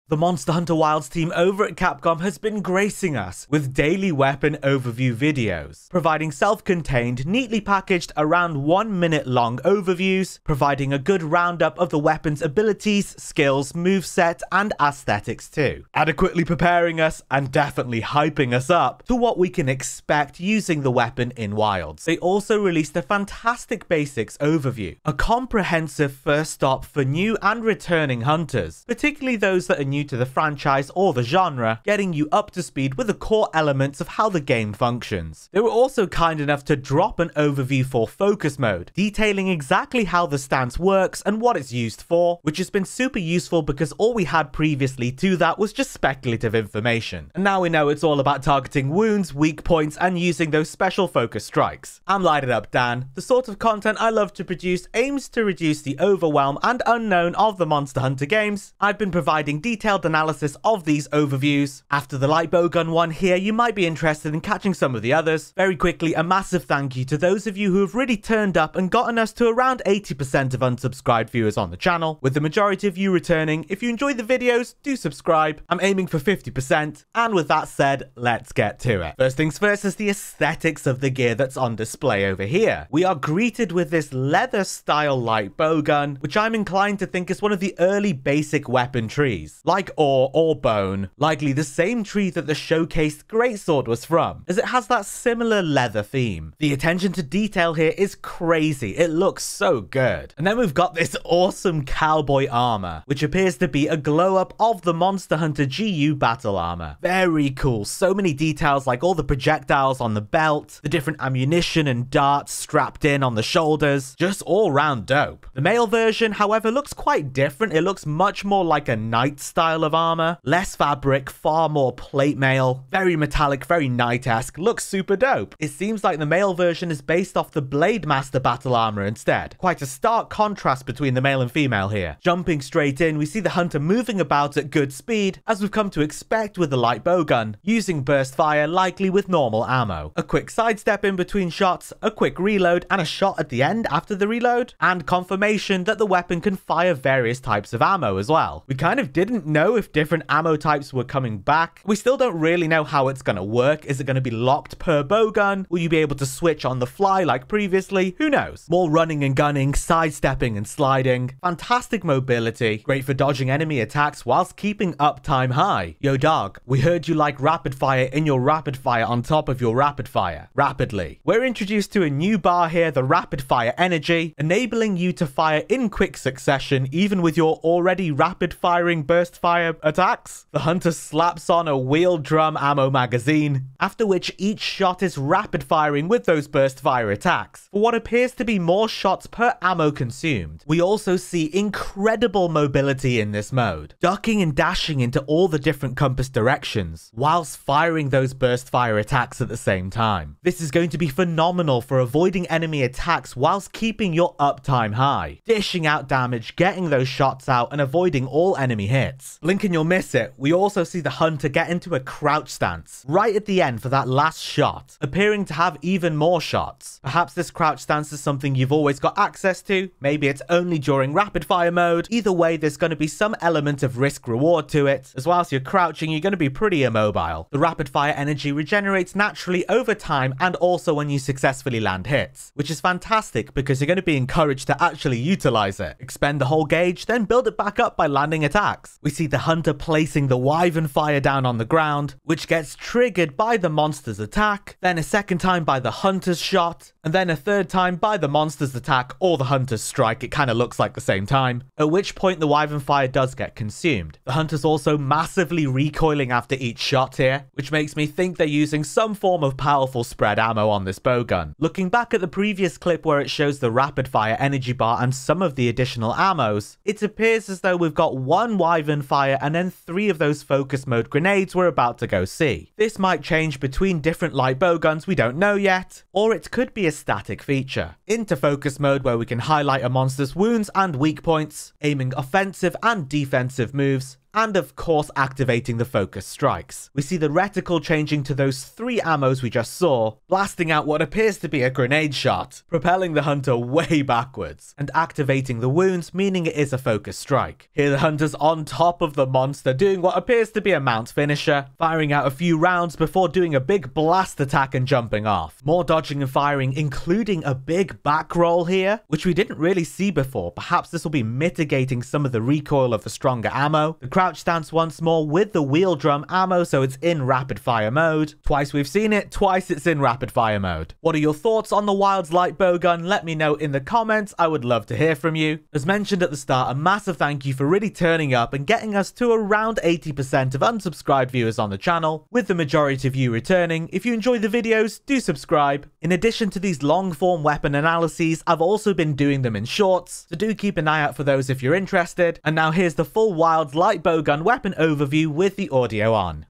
The Monster Hunter Wilds team over at Capcom has been gracing us with daily weapon overview videos, providing self-contained, neatly packaged, around 1 minute long overviews, providing a good roundup of the weapon's abilities, skills, moveset, and aesthetics too, adequately preparing us and definitely hyping us up to what we can expect using the weapon in Wilds. They also released a fantastic basics overview, a comprehensive first stop for new and returning hunters, particularly those that are new to the franchise or the genre, getting you up to speed with the core elements of how the game functions. They were also kind enough to drop an overview for focus mode, detailing exactly how the stance works and what it's used for, which has been super useful because all we had previously to that was just speculative information. And now we know it's all about targeting wounds, weak points, and using those special focus strikes. I'm Light It Up Dan. The sort of content I love to produce aims to reduce the overwhelm and unknown of the Monster Hunter games. I've been providing detailed analysis of these overviews. After the Light Bowgun one here, you might be interested in catching some of the others. Very quickly, a massive thank you to those of you who have really turned up and gotten us to around 80% of unsubscribed viewers on the channel, with the majority of you returning. If you enjoy the videos, do subscribe. I'm aiming for 50%. And with that said, let's get to it. First things first is the aesthetics of the gear that's on display over here. We are greeted with this leather style light bowgun, which I'm inclined to think is one of the early basic weapon trees, like ore or bone, likely the same tree that the showcased greatsword was from, as it has that similar leather theme. The attention to detail here is crazy, it looks so good. And then we've got this awesome cowboy armor, which appears to be a glow up of the Monster Hunter GU battle armor. Very cool, so many details like all the projectiles on the belt, the different ammunition and darts strapped in on the shoulders, just all round dope. The male version, however, looks quite different. It looks much more like a knight style of armor, less fabric, far more plate mail, very metallic, very knight-esque, looks super dope. It seems like the male version is based off the Blade Master battle armor instead. Quite a stark contrast between the male and female here. Jumping straight in, we see the hunter moving about at good speed, as we've come to expect with the light bowgun, using burst fire likely with normal ammo. A quick sidestep in between shots, a quick reload, and a shot at the end after the reload, and confirmation that the weapon can fire various types of ammo as well. We kind of didn't know if different ammo types were coming back. We still don't really know how it's going to work. Is it going to be locked per bowgun? Will you be able to switch on the fly like previously? Who knows? More running and gunning, sidestepping and sliding. Fantastic mobility. Great for dodging enemy attacks whilst keeping uptime high. Yo dog, we heard you like rapid fire in your rapid fire on top of your rapid fire. Rapidly. We're introduced to a new bar here, the rapid fire energy, enabling you to fire in quick succession even with your already rapid firing burst fire attacks. The hunter slaps on a wheel drum ammo magazine, after which each shot is rapid firing with those burst fire attacks, for what appears to be more shots per ammo consumed. We also see incredible mobility in this mode, ducking and dashing into all the different compass directions, whilst firing those burst fire attacks at the same time. This is going to be phenomenal for avoiding enemy attacks whilst keeping your uptime high, dishing out damage, getting those shots out, and avoiding all enemy hits. Blink and you'll miss it. We also see the hunter get into a crouch stance right at the end for that last shot, appearing to have even more shots. Perhaps this crouch stance is something you've always got access to. Maybe it's only during rapid fire mode. Either way, there's going to be some element of risk reward to it, as whilst you're crouching, you're going to be pretty immobile. The rapid fire energy regenerates naturally over time and also when you successfully land hits, which is fantastic because you're going to be encouraged to actually utilize it. Expend the whole gauge, then build it back up by landing attacks. We see the hunter placing the wyvern fire down on the ground, which gets triggered by the monster's attack, then a second time by the hunter's shot, and then a third time by the monster's attack or the hunter's strike. It kind of looks like the same time, at which point the wyvern fire does get consumed. The hunter's also massively recoiling after each shot here, which makes me think they're using some form of powerful spread ammo on this bowgun. Looking back at the previous clip where it shows the rapid fire energy bar and some of the additional ammos, it appears as though we've got one wyvern fire and then 3 of those focus mode grenades we're about to go see. This might change between different light bowguns, we don't know yet, or it could be a static feature. Into focus mode where we can highlight a monster's wounds and weak points, aiming offensive and defensive moves, and of course activating the focus strikes. We see the reticle changing to those 3 ammos we just saw, blasting out what appears to be a grenade shot, propelling the hunter way backwards, and activating the wounds, meaning it is a focus strike. Here the hunter's on top of the monster, doing what appears to be a mount finisher, firing out a few rounds before doing a big blast attack and jumping off. More dodging and firing, including a big back roll here, which we didn't really see before. Perhaps this will be mitigating some of the recoil of the stronger ammo. The crouch stance once more with the wheel drum ammo, so it's in rapid fire mode. Twice we've seen it, twice it's in rapid fire mode. What are your thoughts on the Wild's light bowgun? Let me know in the comments. I would love to hear from you. As mentioned at the start, a massive thank you for really turning up and getting us to around 80% of unsubscribed viewers on the channel, with the majority of you returning. If you enjoy the videos, do subscribe. In addition to these long form weapon analyses, I've also been doing them in shorts, so do keep an eye out for those if you're interested. And now here's the full Wild's light bowgun weapon overview with the audio on.